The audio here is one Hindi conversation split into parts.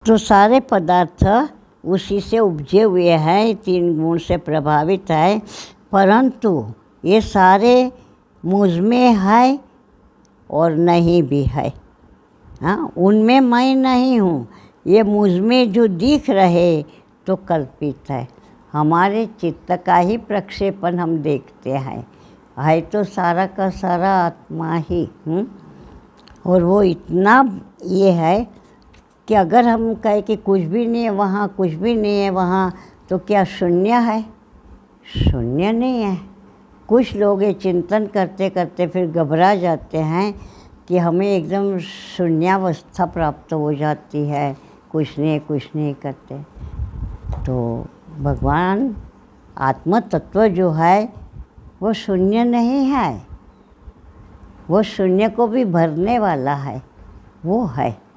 तो सारे पदार्थ उसी से उपजे हुए हैं, तीन गुण से प्रभावित है, परंतु ये सारे मुझ में है और नहीं भी है। हाँ, उनमें मैं नहीं हूँ। ये मुझ में जो दिख रहे तो कल्पित है, हमारे चित्त का ही प्रक्षेपण हम देखते हैं। है तो सारा का सारा आत्मा ही। और वो इतना ये है कि अगर हम कहें कि कुछ भी नहीं है वहाँ, कुछ भी नहीं है वहाँ, तो क्या शून्य है? शून्य नहीं है। कुछ लोग ये चिंतन करते करते फिर घबरा जाते हैं कि हमें एकदम शून्यावस्था प्राप्त हो जाती है, कुछ नहीं करते। तो भगवान आत्म तत्व जो है वो शून्य नहीं है, वो शून्य को भी भरने वाला है। वो है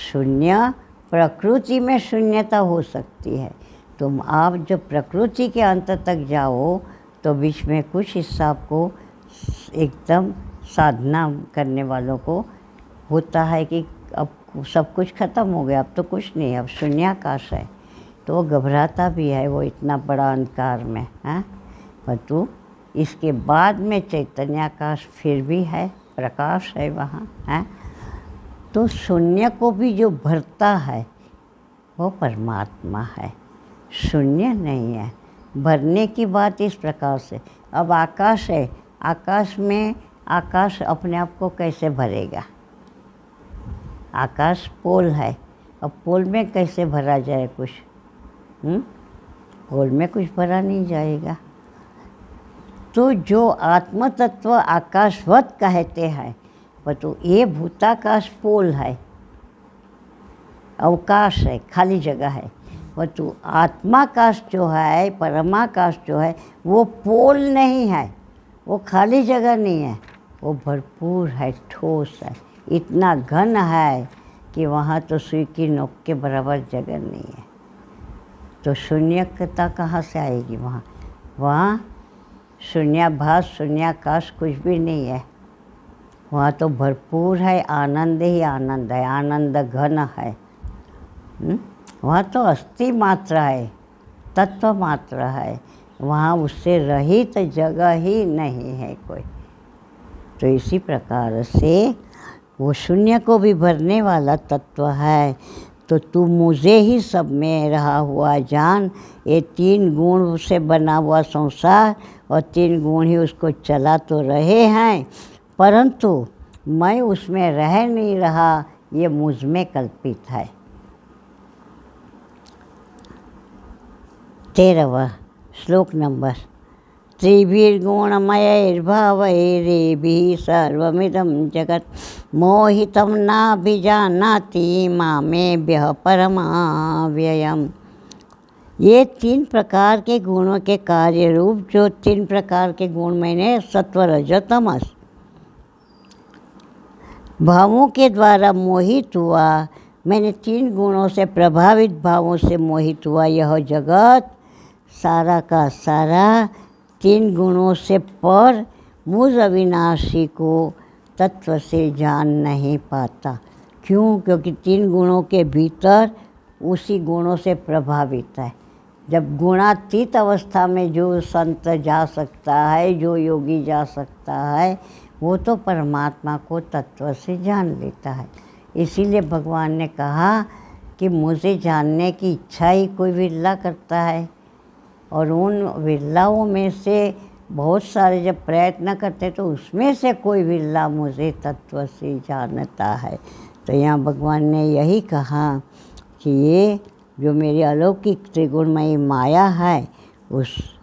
शून्य। प्रकृति में शून्यता हो सकती है। तुम आप जब प्रकृति के अंत तक जाओ तो बीच में कुछ हिस्सा आपको एकदम साधना करने वालों को होता है कि अब सब कुछ खत्म हो गया, अब तो कुछ नहीं, अब शून्याकाश है। तो वो घबराता भी है, वो इतना बड़ा अंधकार में है। परंतु इसके बाद में चैतन्याकाश फिर भी है, प्रकाश है वहाँ है। तो शून्य को भी जो भरता है वो परमात्मा है, शून्य नहीं है। भरने की बात इस प्रकार से, अब आकाश है, आकाश में आकाश अपने आप को कैसे भरेगा? आकाश पोल है, अब पोल में कैसे भरा जाए कुछ? पोल में कुछ भरा नहीं जाएगा। तो जो आत्म तत्व आकाशवत कहते हैं, तो ये भूताकाश पोल है, अवकाश है, खाली जगह है। परंतु आत्माकाश जो है, परमाकाश जो है, वो पोल नहीं है, वो खाली जगह नहीं है, वो भरपूर है, ठोस है, इतना घन है कि वहाँ तो सुई की नोक के बराबर जगह नहीं है। तो शून्यता कहाँ से आएगी वहाँ? वहाँ शून्याभास, शून्याकाश कुछ भी नहीं है। वहाँ तो भरपूर है, आनंद ही आनंद है, आनंद घन है। वहाँ तो अस्थि मात्रा है, तत्व मात्रा है, वहाँ उससे रहित जगह ही नहीं है कोई। तो इसी प्रकार से वो शून्य को भी भरने वाला तत्व है। तो तू मुझे ही सब में रहा हुआ जान। ये तीन गुण से बना हुआ संसार और तीन गुण ही उसको चला तो रहे हैं, परंतु मैं उसमें रह नहीं रहा, ये मुझ में कल्पित है। 13वां श्लोक नंबर। त्रिभिर्गुणमयैर्भावैरेभिः सर्वमिदं जगत् मोहितं नाभिजानाति मामेभ्यः परमाव्ययम्। ये तीन प्रकार के गुणों के कार्य रूप, जो तीन प्रकार के गुण मैंने सत्व रज तमस भावों के द्वारा मोहित हुआ, मैंने तीन गुणों से प्रभावित भावों से मोहित हुआ। यह जगत सारा का सारा तीन गुणों से पर मुझ अविनाशी को तत्व से जान नहीं पाता। क्यों? क्योंकि तीन गुणों के भीतर उसी गुणों से प्रभावित है। जब गुणातीत अवस्था में जो संत जा सकता है, जो योगी जा सकता है, वो तो परमात्मा को तत्व से जान लेता है। इसीलिए भगवान ने कहा कि मुझे जानने की इच्छा ही कोई विरला करता है, और उन विरलाओं में से बहुत सारे जब प्रयत्न करते तो उसमें से कोई विरला मुझे तत्व से जानता है। तो यहाँ भगवान ने यही कहा कि ये जो मेरी अलौकिक त्रिगुणमयी माया है, उस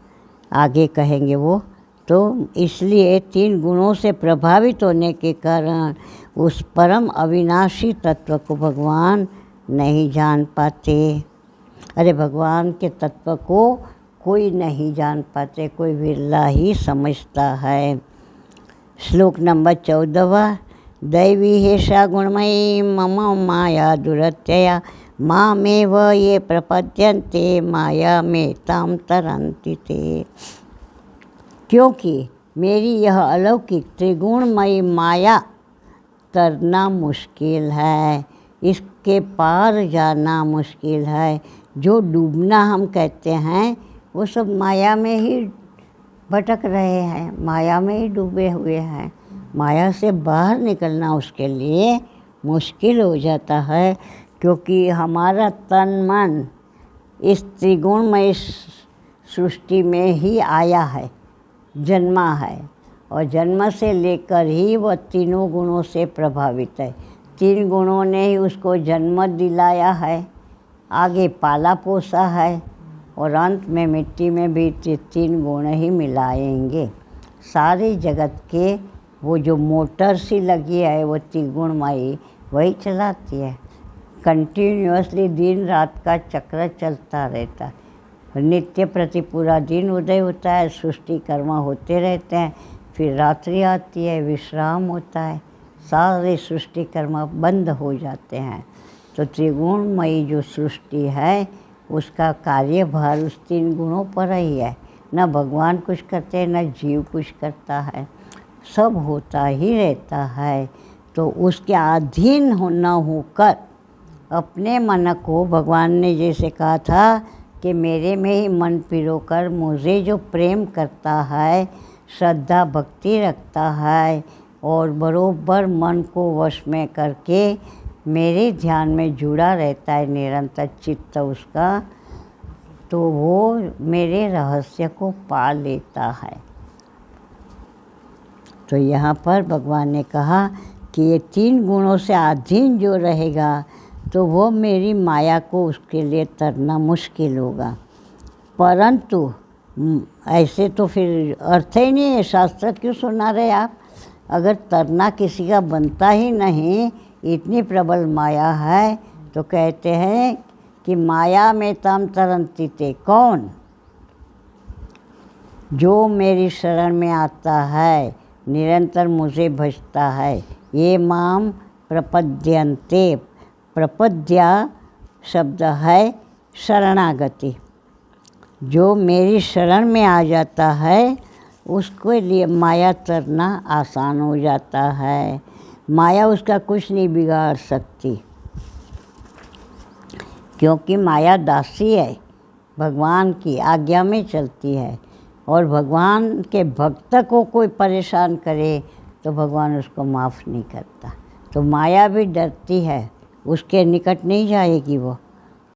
आगे कहेंगे वो, तो इसलिए तीन गुणों से प्रभावित होने के कारण उस परम अविनाशी तत्व को भगवान नहीं जान पाते। अरे भगवान के तत्व को कोई नहीं जान पाते, कोई विरला ही समझता है। श्लोक नंबर 14वां। दैवी हेषा गुणमयी मम माया दुरत्यया मामेव ये प्रपद्यन्ते माया में ताम तरन्ति ते। क्योंकि मेरी यह अलौकिक त्रिगुणमयी माया तरना मुश्किल है, इसके पार जाना मुश्किल है। जो डूबना हम कहते हैं वो सब माया में ही भटक रहे हैं, माया में ही डूबे हुए हैं। माया से बाहर निकलना उसके लिए मुश्किल हो जाता है, क्योंकि हमारा तन मन इस त्रिगुणमय सृष्टि में ही आया है, जन्मा है, और जन्म से लेकर ही वह तीनों गुणों से प्रभावित है। तीन गुणों ने ही उसको जन्म दिलाया है, आगे पाला पोसा है, और अंत में मिट्टी में भी तीन गुण ही मिलाएंगे। सारे जगत के वो जो मोटर सी लगी है वो त्रिगुणमयी वही चलाती है। कंटिन्यूअसली दिन रात का चक्र चलता रहता है। नित्य प्रति पूरा दिन उदय होता है, सृष्टि कर्म होते रहते हैं, फिर रात्रि आती है, विश्राम होता है, सारे सृष्टि कर्म बंद हो जाते हैं। तो त्रिगुणमयी जो सृष्टि है उसका कार्यभार उस तीन गुणों पर ही है। न भगवान कुछ करते हैं, न जीव कुछ करता है, सब होता ही रहता है। तो उसके अधीन न होकर अपने मन को, भगवान ने जैसे कहा था कि मेरे में ही मन पिरोकर मुझे जो प्रेम करता है, श्रद्धा भक्ति रखता है और बरोबर मन को वश में करके मेरे ध्यान में जुड़ा रहता है निरंतर चित्त उसका, तो वो मेरे रहस्य को पा लेता है। तो यहाँ पर भगवान ने कहा कि ये तीन गुणों से अधीन जो रहेगा तो वो मेरी माया को, उसके लिए तरना मुश्किल होगा। परंतु ऐसे तो फिर अर्थ ही नहीं है, शास्त्र क्यों सुना रहे आप? अगर तरना किसी का बनता ही नहीं, इतनी प्रबल माया है, तो कहते हैं कि माया में तम तरंती ते। कौन? जो मेरी शरण में आता है, निरंतर मुझे भजता है, ये माम प्रपद्यन्ते। प्रपद्या शब्द है शरणागति। जो मेरी शरण में आ जाता है उसके लिए माया तरना आसान हो जाता है। माया उसका कुछ नहीं बिगाड़ सकती, क्योंकि माया दासी है, भगवान की आज्ञा में चलती है। और भगवान के भक्त को कोई परेशान करे तो भगवान उसको माफ़ नहीं करता। तो माया भी डरती है, उसके निकट नहीं जाएगी वो।